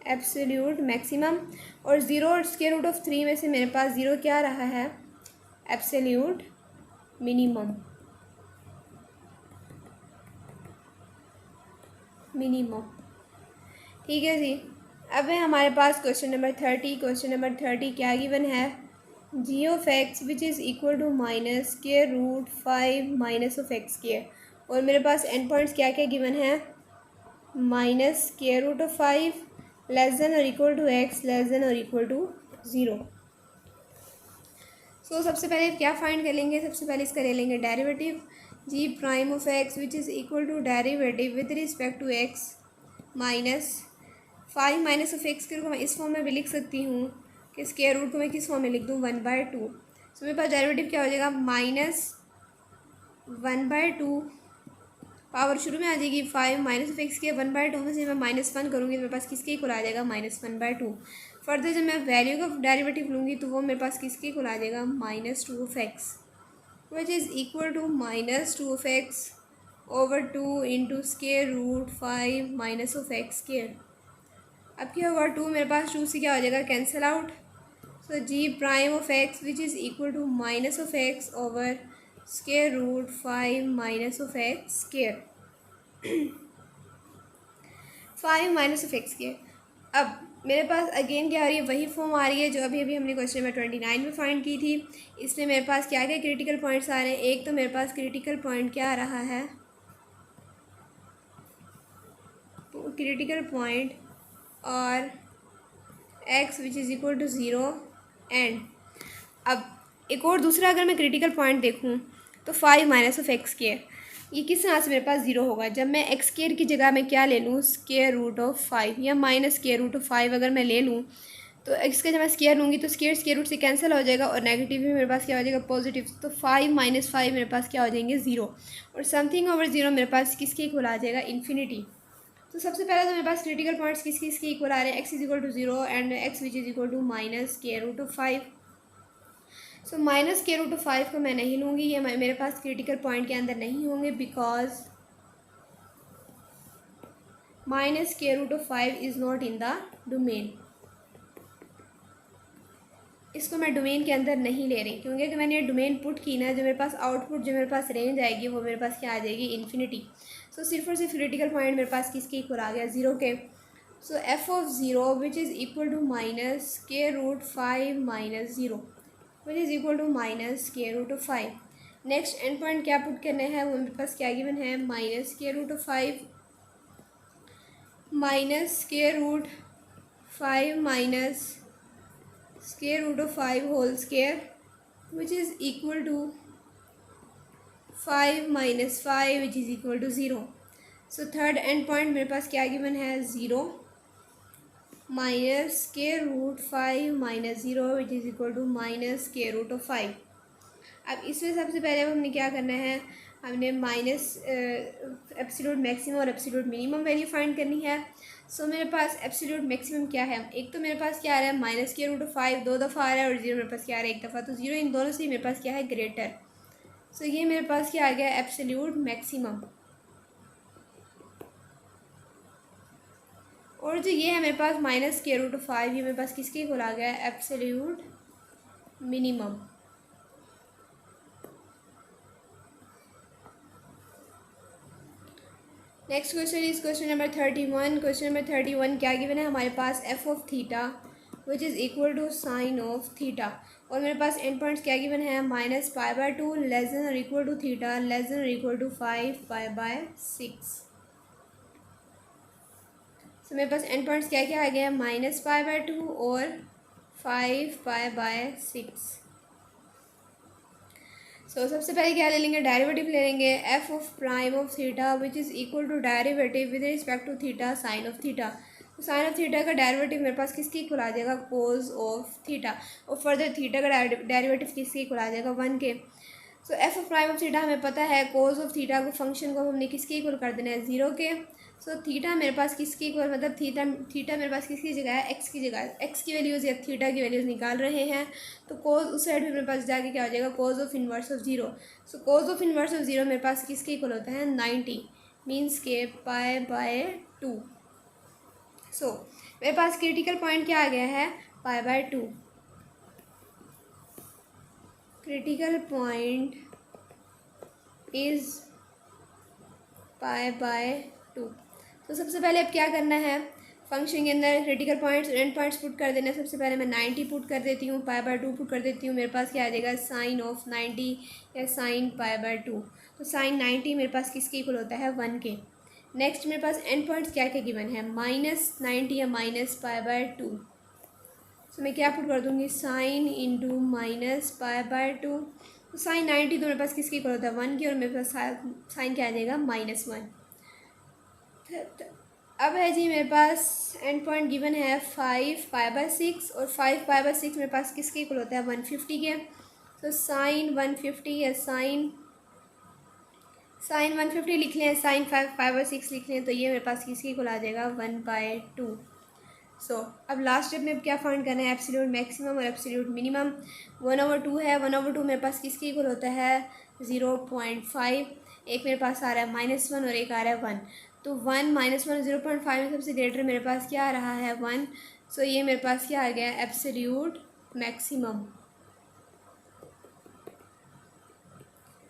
एब्सोल्यूट मैक्सिमम, और 0 और स्क्वायर रूट ऑफ 3 में से मेरे पास 0 क्या आ रहा है एब्सोल्यूट मिनिमम। ठीक है जी। अब है हमारे पास क्वेश्चन नंबर 30 क्या गिवन है, g of x which is equal to minus square root 5 minus of x square, और मेरे पास एंड पॉइंट्स क्या क्या गिवन है minus square root of 5 less than और equal to x less than और इक्वल टू 0। सो सबसे पहले क्या फाइंड कर लेंगे, सबसे पहले इसका ले लेंगे derivative g prime of x which is equal to derivative with respect to x minus 5 minus of x को मैं इस फॉर्म में भी लिख सकती हूँ कि स्क्वायर रूट को मैं किस फॉर्म में लिख दूँ 1/2। सो मेरे पास डेरिवेटिव क्या हो जाएगा -1/2, पावर शुरू में आ जाएगी 5 माइनस ऑफ एक्स के 1/2 में से मैं -1 करूँगी तो मेरे पास किसके इक्वल आ जाएगा -1/2। फर्दर जब मैं वैल्यू का डेरिवेटिव लूँगी तो वो मेरे पास किसके इक्वल आ जाएगा -2 of x which is equal to -2 of x over 2 into square root 5 minus of x square. अब क्या होगा 2 मेरे पास 2 से क्या हो जाएगा cancel out, so g prime of x which is equal to minus of x over square root 5 minus of x square 5 minus of x square. अब मेरे पास अगेन क्या आ रही है, वही फॉर्म आ रही है जो अभी अभी हमने क्वेश्चन नंबर 29 में फाइंड की थी। इसमें मेरे पास क्या क्या क्रिटिकल पॉइंट्स आ रहे हैं। एक तो मेरे पास क्रिटिकल पॉइंट क्या आ रहा है, क्रिटिकल पॉइंट और x which is equal to 0 and, अब एक और दूसरा अगर मैं क्रिटिकल पॉइंट देखूं तो 5 माइनस ऑफ एक्स स्केयर, ये किस तरह से मेरे पास 0 होगा जब मैं एक्स स्केयर की जगह मैं क्या ले लूँ, स्केयर रूट ऑफ 5 या माइनस स्केयर रूट ऑफ 5 अगर मैं ले लूँ तो एक्स का जब मैं स्केयर लूँगी तो स्केयर रूट से कैंसिल हो जाएगा और नेगेटिव भी मेरे पास क्या हो जाएगा, पॉजिटिव। तो 5 माइनस 5 मेरे पास क्या हो जाएंगे, 0। और समथिंग ओवर 0 मेरे पास किसके इक्वल आ जाएगा, इन्फिनिटी। तो सबसे पहले तो मेरे पास क्रिटिकल पॉइंट्स किसके इक्वल आ रहे हैं, x is equal to 0 and x which is equal to minus square root of 5। So minus square root of 5 को मैं नहीं लूँगी, ये मेरे पास क्रिटिकल पॉइंट के अंदर नहीं होंगे because minus square root of 5 is not in the domain. इसको मैं डोमेन के अंदर नहीं ले रही क्योंकि अगर मैंने डोमेन पुट की ना, जो मेरे पास आउटपुट जो मेरे पास रेंज आएगी वो मेरे पास क्या आ जाएगी, इन्फिनिटी। सो सिर्फ और सिर्फ क्रिटिकल पॉइंट मेरे पास किसके इक्वल आ गया, 0 के। So f of 0 which is equal to minus square root 5 minus 0 which is equal to minus square root of 5। Next end point क्या पुट करना है, वो मेरे पास क्या गिवन है, minus square root of 5 minus square root 5 minus square root of 5 whole square which is equal to 5 minus 5 which is equal to 0। So third and point मेरे पास क्या गिवन है, 0 minus square root 5 minus 0 which is equal to minus square root of 5। अब इसमें सबसे पहले हमने क्या करना है, हमने माइनस एब्सोल्यूट मैक्सिमम और एब्सोल्यूट मिनिमम वैल्यू फाइंड करनी है। सो मेरे पास एब्सोल्यूट मैक्सिमम क्या है, एक तो मेरे पास क्या आ रहा है माइनस स्क्वायर रूट ऑफ 5 दो दफ़ा आ रहा है और 0 मेरे पास क्या आ रहा है एक दफ़ा, तो 0 इन दोनों से मेरे पास क्या है, ग्रेटर। सो ये मेरे पास क्या आ गया, एब्सोल्यूट मैक्सिमम। और जो ये है मेरे पास माइनस स्क्वायर रूट ऑफ 5, ये मेरे पास किसके इक्वल आ गया, absolute minimum. Next question is question number 31। Question number 31 क्या गिवन है हमारे पास, F of theta which is equal to sine of theta. और मेरे पास एंड पॉइंट्स क्या गिवन है, minus pi by 2 less than और equal to theta less than और इक्वल टू 5 पाई बाय 6। सो मेरे पास एंड पॉइंट्स क्या क्या आ गया, माइनस पाई बाय 2 और 5 पाई बाय 6। सो सबसे पहले क्या ले लेंगे, डेरिवेटिव ले लेंगे, f of prime of theta which is equal to derivative with respect to theta sine of theta. तो साइन ऑफ थीटा का डेरिवेटिव मेरे पास किसके इक्वल आ जाएगा, कोज ऑफ थीटा। और फर्दर थीटा का डेरिवेटिव किसके इक्वल आ जाएगा, 1 के। So f of prime of theta हमें पता है, कोज ऑफ थीटा को फंक्शन को हमने किसके इक्वल कर देना है, 0 के। सो थीटा मेरे पास किसकी इक्वल, मतलब थीटा मेरे पास किसकी जगह है, एक्स की जगह। एक्स की वैल्यूज़ या थीटा की वैल्यूज़ निकाल रहे हैं तो कोज उस साइड में मेरे पास जाके क्या हो जाएगा, cos of inverse of 0। So cos of inverse of 0 मेरे पास किसके इक्वल होता है, 90 मीन्स के पाई बाय 2। सो मेरे पास क्रिटिकल पॉइंट क्या आ गया है, पाई by 2। Critical point is pi by 2। तो सबसे पहले अब क्या करना है, फंक्शन के अंदर critical points and points put कर देना है। सबसे पहले मैं 90 पुट कर देती हूँ, पाई बाय 2 पुट कर देती हूँ, मेरे पास क्या आ जाएगा, साइन ऑफ 90 या साइन पाई बाय 2। तो साइन 90 मेरे पास किसके इक्वल होता है, 1 के। नेक्स्ट मेरे पास एंड पॉइंट्स क्या क्या गिवन है, माइनस 90 या माइनस पाई बाय 2। तो मैं क्या पुट कर दूँगी, sine into minus pi by 2। तो साइन 90 तो मेरे पास किसके इक्वल होता है, 1 की, और मेरे पास साइन क्या आ जाएगा, -1। अब है जी मेरे पास एंड पॉइंट गिवन है 5 पाई बाय 6 और 5 पाई बाय 6 मेरे पास किसके इक्वल होता है, 150 के। तो साइन 150 या साइन 150 लिख लें, साइन 5 पाई बाय 6 लिख लें, तो ये मेरे पास किसके इक्वल आ जाएगा, 1/2। सो अब लास्ट स्टेप में क्या फाइंड करना है, एब्सोल्यूट मैक्सिमम और एब्सोल्यूट मिनिमम। 1/2 है, 1/2 मेरे पास किसके इक्वल होता है, 0.5। एक मेरे पास आ रहा है -1 और एक आ रहा है 1। तो 1 -1 और 0.5 में सबसे ग्रेटर मेरे पास क्या आ रहा है, 1। सो ये मेरे पास क्या आ गया, एब्सोल्यूट मैक्सिमम।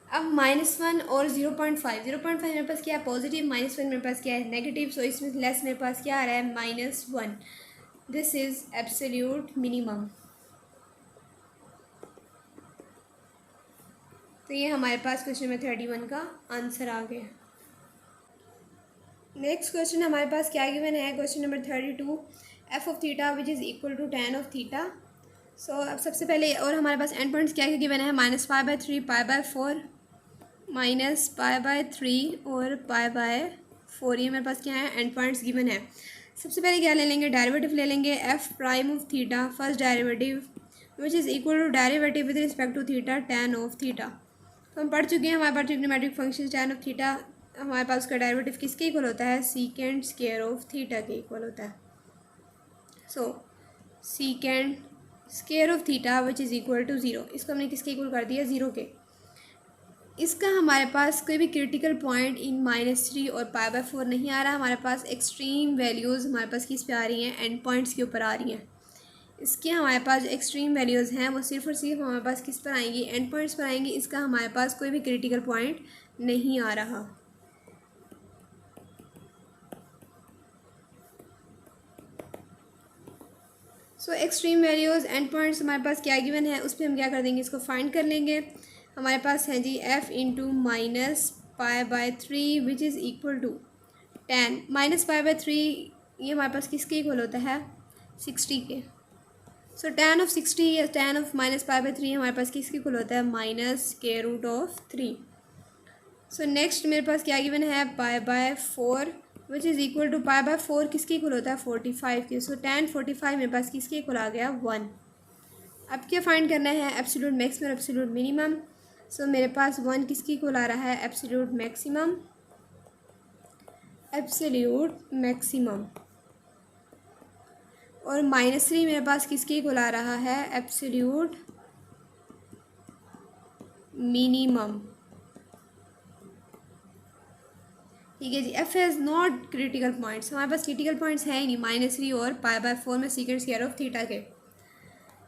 अब -1 और 0.5 मेरे पास क्या है, पॉजिटिव, -1 मेरे पास क्या है, नेगेटिव। सो इसमें लेस मेरे पास क्या आ रहा है, -1। This is absolute minimum. तो ये हमारे पास क्वेश्चन नंबर 31 का आंसर आ गया। नेक्स्ट क्वेश्चन हमारे पास क्या गिवन है, question number 32, f of theta which is equal to tan of theta. So अब सबसे पहले और हमारे पास एंड पॉइंट्स क्या क्या गिवन है, -π/3, π/4, -π/3 और π/4, ये मेरे पास क्या है एंड पॉइंट्स गिवन है। सबसे पहले क्या ले लेंगे, डेरिवेटिव ले लेंगे f prime of theta, first derivative which is equal to derivative with respect to theta tan of theta. तो हम पढ़ चुके हैं, हमारे पास trigonometric function tan of theta, हमारे पास उसका डेरिवेटिव किसके इक्वल होता है, सीकेंड स्क्वायर ऑफ थीटा के इक्वल होता है। So secant square of theta which is equal to 0, इसको हमने किसके इक्वल कर दिया, 0 के। इसका हमारे पास कोई भी क्रिटिकल पॉइंट इन -3 और π/4 नहीं आ रहा, हमारे पास एक्सट्रीम वैल्यूज़ हमारे पास किस पे आ रही हैं, एंड पॉइंट्स के ऊपर आ रही हैं। इसके हमारे पास जो एक्सट्रीम वैल्यूज़ हैं वो सिर्फ और सिर्फ हमारे पास किस पर आएंगी, एंड पॉइंट्स पर आएंगी। इसका हमारे पास कोई भी क्रिटिकल पॉइंट नहीं आ रहा। सो एक्सट्रीम वैल्यूज़ एंड पॉइंट्स हमारे पास क्या गिवन है, उस पर हम क्या कर देंगे, इसको फाइंड कर लेंगे। हमारे पास है जी f into -π/3 which is equal to tan -π/3, ये हमारे पास किसके इक्वल होता है, 60 के। सो tan ऑफ 60 या tan ऑफ -π/3 हमारे पास किसके इक्वल होता है, -√3। सो नेक्स्ट मेरे पास क्या गिवन है, π/4 विच इज़ इक्वल टू π/4 किसके इक्वल होता है, 45 के। सो tan 45 मेरे पास किसके इक्वल आ गया, 1। अब क्या फाइंड करना है, एब्सोल्यूट मैक्सिमम एब्सोल्यूट मिनिमम। सो मेरे पास 1 किसके इक्वल आ रहा है, एब्सोल्यूट मैक्सिमम, एब्सोल्यूट मैक्सिमम। और -3 मेरे पास किसके इक्वल आ रहा है, एब्सोल्यूट मिनिमम। ठीक है जी, f has not critical points, हमारे पास क्रिटिकल पॉइंट्स हैं ही नहीं -3 और π/4 में सीकेंड स्क्वायर ऑफ थीटा के।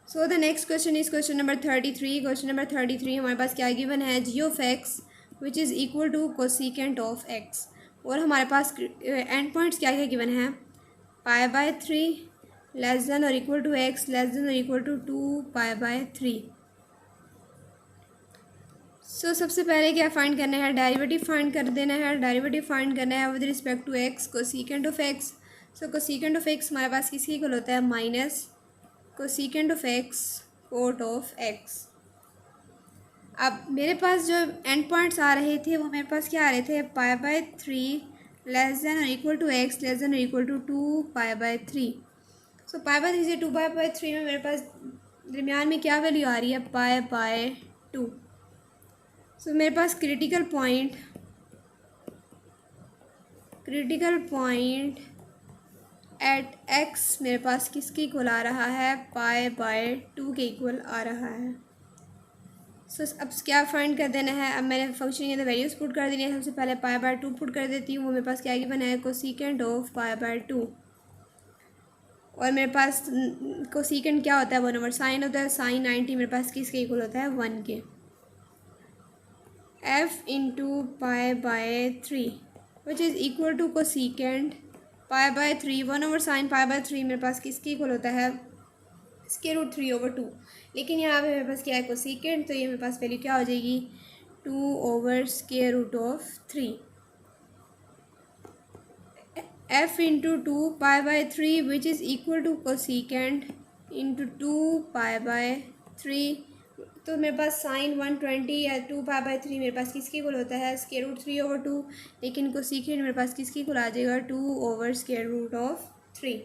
So the next question is question number 33। Question number 33 हमारे पास क्या गिवन है, g of x which is equal to cosecant of x. और हमारे पास एंड पॉइंट्स क्या क्या गिवन है, π/3 लेस देन और equal to x less than और इक्वल टू 2π/3। सो सबसे पहले क्या फाइंड करना है, डेरिवेटिव फाइंड कर देना है। डेरिवेटिव फाइंड करना है with respect to x, cosecant of x. So cosecant of x हमारे पास किसके इक्वल होता है, minus cosecant of x cot of x. अब मेरे पास जो एंड पॉइंट्स आ रहे थे वो मेरे पास क्या आ रहे थे, π/3 लेस देन और equal to x less than और इक्वल टू 2π/3। सो π/3 से 2π/3 में मेरे पास दरमियान में क्या वैल्यू आ रही है, π/2। सो मेरे पास क्रिटिकल पॉइंट एट एक्स मेरे पास किसके इक्वल आ रहा है, π/2 के इक्वल आ रहा है। सो अब क्या फाइंड कर देना है, अब मैंने फंक्शन के अंदर वैल्यूज पुट कर देनी है। सबसे पहले π/2 पुट कर देती हूँ, वो मेरे पास क्या गिवन है, कोसिकेंट ऑफ π/2। और मेरे पास कोसिकेंट क्या होता है, 1/sin होता है, sin 90 मेरे पास किसके इक्वल होता है, 1 के। f into π/3 which is equal to cosecant π/3, 1/sin π/3 मेरे पास किसके इक्वल होता है, √3/2। लेकिन यहाँ पे मेरे पास क्या है, कोसिकेंट, तो ये मेरे पास वैल्यू क्या हो जाएगी, 2/√3। f into 2π/3 which is equal to cosecant into 2π/3। तो मेरे पास साइन 120 या 2π/3 मेरे पास किसके इक्वल होता है, √3/2। लेकिन कोसिकेंट मेरे पास किसके इक्वल आ जाएगा, 2/√3।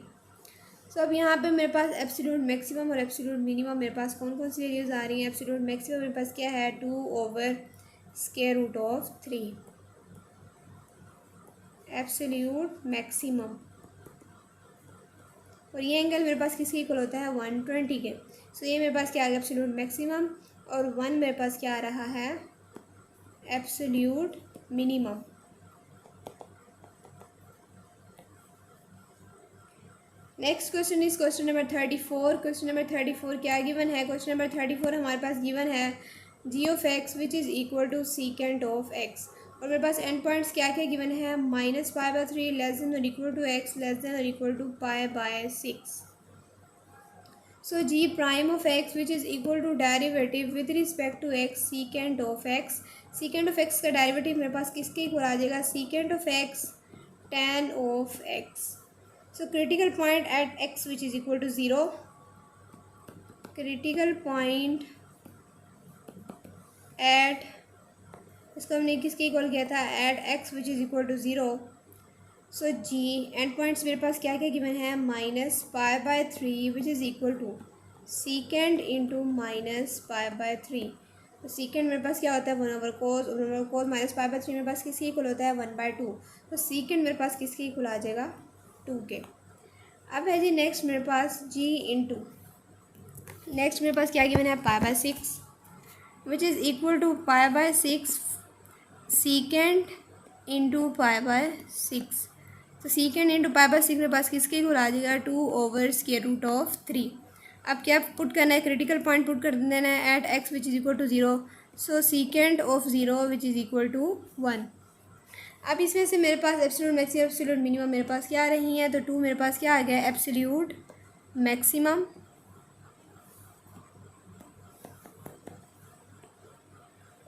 सो अब यहाँ पे मेरे पास एब्सोल्यूट मैक्सिमम और एब्सोल्यूट मिनिमम मेरे पास कौन कौन सी वैल्यूज़ आ रही हैं। एब्सोल्यूट मैक्सिमम मेरे पास क्या है, 2/√3 एब्सोल्यूट मैक्सिमम। और ये एंगल मेरे पास किसके इक्वल होता है, 120 के। सो ये मेरे पास क्या आ गया, एब्सोल्यूट मैक्सिमम, और 1 मेरे पास क्या आ रहा है, absolute minimum. Next question is question number 34। Question number 34 क्या गिवन है, क्वेश्चन नंबर 34 हमारे पास गिवन है, g of x which is equal to secant of x. और मेरे पास एंड पॉइंट्स क्या क्या गिवन है, -π/3 लेस देन और equal to x less than और equal to π/6। So g prime of x which is equal to derivative with respect to x secant of x. Secant of x का derivative मेरे पास किसके equal आ जाएगा, secant of x tan of x. So critical point at x which is equal to zero, critical point at, इसको हमने किसके equal किया था, eight x which is equal to zero. So g end points मेरे पास क्या क्या given है, -π/3 which is equal to secant into -π/3। तो सीकेंड मेरे पास क्या होता है 1/cos, और 1/cos -π/3 मेरे पास किसके इक्वल होता है 1/2। तो सीकेंड मेरे पास किसके इक्वल आ जाएगा 2 के। अब है जी नेक्स्ट मेरे पास जी इंटू, नेक्स्ट मेरे पास क्या गिवन है π/6 which is equal to π/6 secant into π/6। तो सीकेंड इंटू π/6 मेरे पास किसके इक्वल आ जाएगा 2/√3। अब क्या पुट करना है, क्रिटिकल पॉइंट पुट कर देना है at x which is equal to zero. So secant of zero which is equal to 1। अब इसमें से मेरे पास एब्सोल्यूट मैक्सिमम एब्सोल्यूट मिनिमम मेरे पास क्या आ रही है, तो 2 मेरे पास क्या आ गया एब्सोल्यूट मैक्सिमम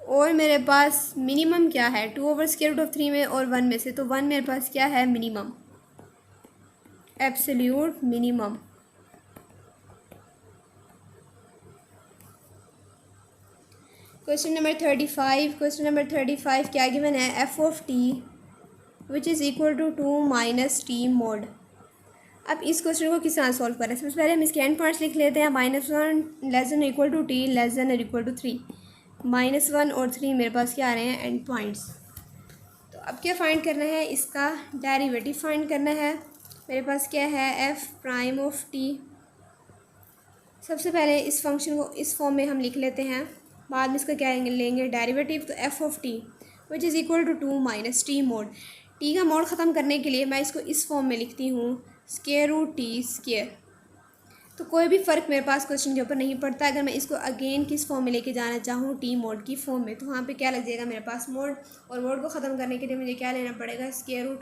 और मेरे पास मिनिमम क्या है 2/√3 में और 1 में से, तो 1 मेरे पास क्या है minimum, absolute minimum. Question number 35, question number 35 क्या गिवन है, F of t which is equal to 2 minus t mod. अब इस क्वेश्चन को किस तरह सॉल्व करें, सबसे पहले हम इसके एंड पॉइंट्स लिख लेते हैं, -1 less than equal to t less than equal to 3। -1 और 3 मेरे पास क्या आ रहे हैं एंड पॉइंट्स। तो अब क्या फाइंड करना है, इसका डेरिवेटिव फाइंड करना है। मेरे पास क्या है एफ प्राइम ऑफ टी। सबसे पहले इस फंक्शन को इस फॉर्म में हम लिख लेते हैं, बाद में इसका क्या लेंगे डेरिवेटिव। तो f of t which is equal to 2 minus t mod. T का मोड ख़त्म करने के लिए मैं इसको इस फॉर्म में लिखती हूँ √t²। तो कोई भी फ़र्क मेरे पास क्वेश्चन के ऊपर नहीं पड़ता। अगर मैं इसको अगेन किस फॉर्म में लेके जाना चाहूँ टी मोड की फॉर्म में, तो वहाँ पे क्या लग जाएगा मेरे पास मोड, और मोड को ख़त्म करने के लिए मुझे क्या लेना पड़ेगा √(()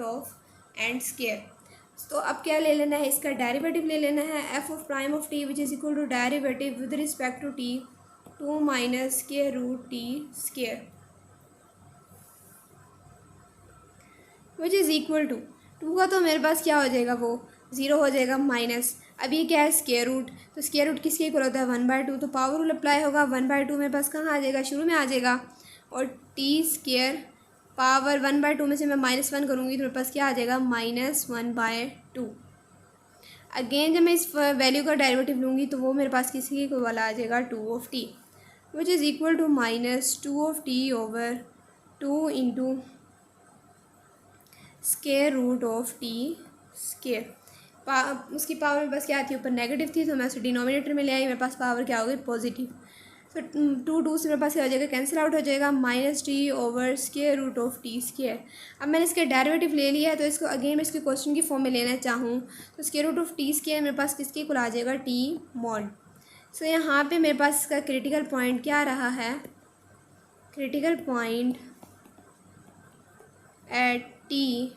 तो अब क्या ले लेना है, इसका डेरिवेटिव ले लेना है F of prime of t which is equal to derivative with respect to t 2 minus (() which is equal to 2 का तो मेरे पास क्या हो जाएगा, वो 0 हो जाएगा माइनस। अब ये क्या है स्क्वायर रूट, तो स्क्वायर रूट किसके इक्वल होता है 1/2। तो पावर रूल अप्लाई होगा, 1/2 मेरे पास कहाँ आ जाएगा, शुरू में आ जाएगा। और t² पावर 1/2 में से मैं -1 करूँगी तो मेरे पास क्या आ जाएगा -1/2। अगेन जब मैं इस वैल्यू का डेरिवेटिव लूँगी तो वो मेरे पास किसके इक्वल आ जाएगा 2/t which is equal to -2/t/2 into ((t²) उसकी पावर मेरे पास क्या थी, ऊपर नेगेटिव थी, तो मैं उसे डिनोमिनेटर में ले आई, मेरे पास पावर क्या हो गई पॉजिटिव। तो 2 से मेरे पास क्या हो जाएगा, कैंसिल आउट हो जाएगा, -t/(t²). अब मैंने इसके डेरिवेटिव ले लिया है, तो इसको अगेन मैं इसके क्वेश्चन की फॉर्म में लेना चाहूँ तो ((t²) मेरे पास किसके इक्वल आ जाएगा टी मॉड। सो यहाँ पे मेरे पास इसका क्रिटिकल पॉइंट क्या रहा है, क्रिटिकल पॉइंट एट टी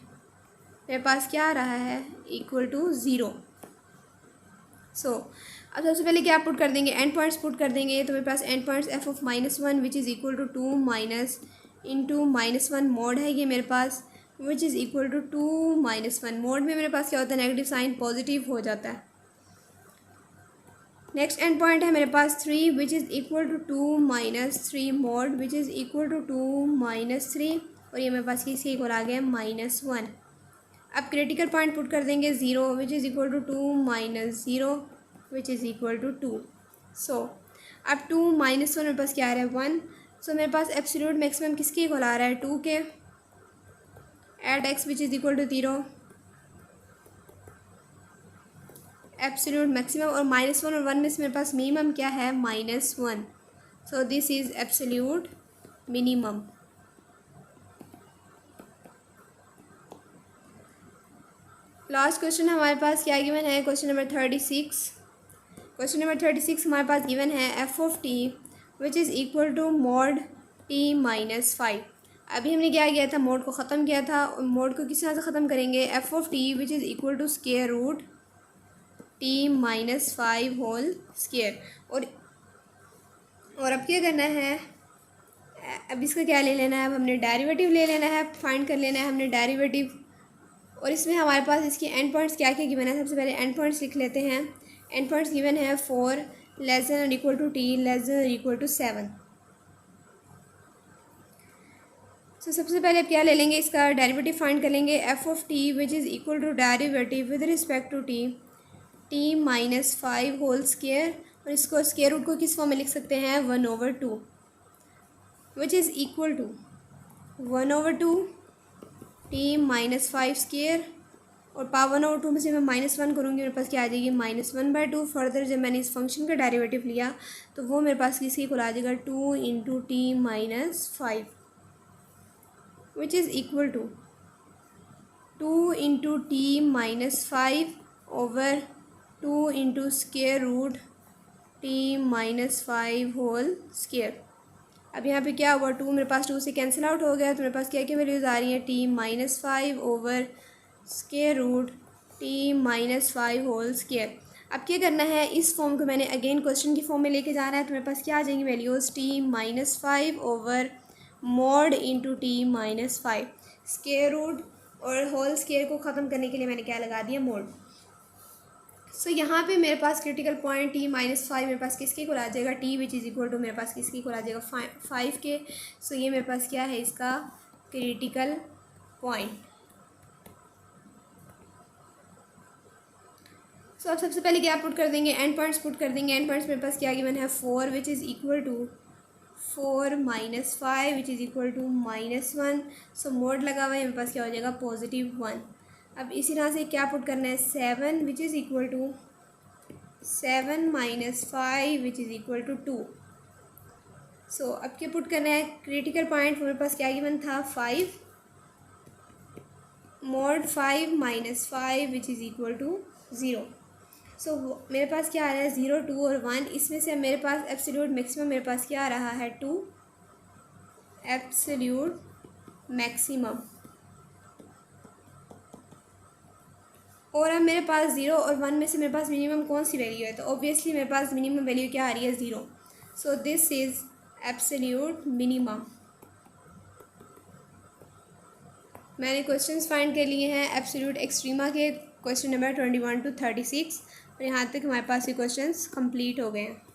मेरे पास क्या आ रहा है इक्वल टू 0। सो अब सबसे पहले क्या पुट कर देंगे, एंड पॉइंट्स पुट कर देंगे। तो मेरे पास end points f of -1 which is equal to 2 minus into -1 mod है ये मेरे पास, which is equal to 2 -1 mod में मेरे पास क्या होता है नेगेटिव साइन पॉजिटिव हो जाता है। नेक्स्ट एंड पॉइंट है मेरे पास 3 which is equal to 2 -3 mod which is equal to 2 -3, और ये मेरे पास किसके इक्वल आ गया -1। अब क्रिटिकल पॉइंट पुट कर देंगे 0 which is equal to 2 -0 which is equal to 2। So अब 2 -1 मेरे पास क्या आ रहा है 1। सो मेरे पास एब्सोल्यूट मैक्सिमम किसके इक्वल आ रहा है 2 के at x which is equal to 0 absolute maximum, और -1 और 1 में से मेरे पास मिनिमम क्या है -1। So this is absolute minimum. Last question हमारे पास क्या गिवन है, क्वेश्चन नंबर 36। क्वेश्चन नंबर 36 हमारे पास गिवन है F of t which is equal to mod t-5। अभी हमने क्या किया था, मोड को ख़त्म किया था। मोड को किस तरह से ख़त्म करेंगे, f of t which is equal to square root t-5 whole square. और अब क्या करना है, अब इसका क्या ले लेना है, अब हमने डेरिवेटिव ले लेना है, फाइंड कर लेना है हमने डेरिवेटिव। और इसमें हमारे पास इसके एंड पॉइंट्स क्या क्या गिवन है, सबसे पहले एंड पॉइंट्स लिख लेते हैं। एंड पॉइंट्स गिवन है 4 लेस देन और equal to t less than और इक्वल टू 7। तो सबसे पहले क्या ले लेंगे, इसका डेरिवेटिव फाइंड कर लेंगे। F of t which is equal to derivative with respect to t-5 whole square. और इसको स्क्वायर रूट को किस फॉर्म में लिख सकते हैं, 1/2 which is equal to 1/2 t-5 square. और पावर 1/2 में से मैं -1 करूँगी, मेरे पास क्या आ जाएगी, -1/2। फर्दर जब मैंने इस फंक्शन का डेरिवेटिव लिया तो वो मेरे पास किसके इक्वल आ जाएगा, 2 × t-5 which is equal to 2 × t-5 over 2 × square root t-5 whole square. अब यहाँ पे क्या हुआ, 2 मेरे पास 2 से कैंसिल आउट हो गया, तो मेरे पास क्या क्या वैल्यूज़ आ रही हैं, t-5 over square root t-5 whole square. अब क्या करना है, इस फॉर्म को मैंने अगेन क्वेश्चन की फॉर्म में लेके जाना है, तो मेरे पास क्या आ जाएंगी values, t-5 over mod into t-5 square root और होल स्क्वायर को ख़त्म करने के लिए मैंने क्या लगा दिया, मोड। सो यहाँ पे मेरे पास क्रिटिकल पॉइंट t-5 मेरे पास किसके इक्वल आ जाएगा, t which is equal to मेरे पास किसके इक्वल आ जाएगा, 5 के। सो ये मेरे पास क्या है, इसका क्रिटिकल पॉइंट। सो अब सबसे पहले क्या पुट कर देंगे, एंड पॉइंट्स पुट कर देंगे। एंड पॉइंट्स मेरे पास क्या गिवन है, 4 which is equal to 4 - 5 which is equal to -1। So mod लगा हुआ है, मेरे पास क्या हो जाएगा, +1। अब इसी तरह से क्या पुट करना है, 7 which is equal to 7 - 5 which is equal to 2। So अब क्या पुट करना है, क्रिटिकल पॉइंट मेरे पास क्या गिवन था, 5 mod 5 - 5 which is equal to 0। So मेरे पास क्या आ रहा है, 0, 2 और 1। इसमें से मेरे पास एब्सोल्यूट मैक्सिमम मेरे पास क्या आ रहा है, 2 एब्सोल्यूट मैक्सिमम। और अब मेरे पास 0 और 1 में से मेरे पास मिनिमम कौन सी वैल्यू है, तो ऑब्वियसली मेरे पास मिनिमम वैल्यू क्या आ रही है, 0। So this is absolute minimum. मैंने क्वेश्चंस फाइंड कर लिए हैं एब्सोल्यूट एक्सट्रीमा के, क्वेश्चन नंबर 21 to 36। और यहाँ तक हमारे पास ये क्वेश्चंस कंप्लीट हो गए हैं।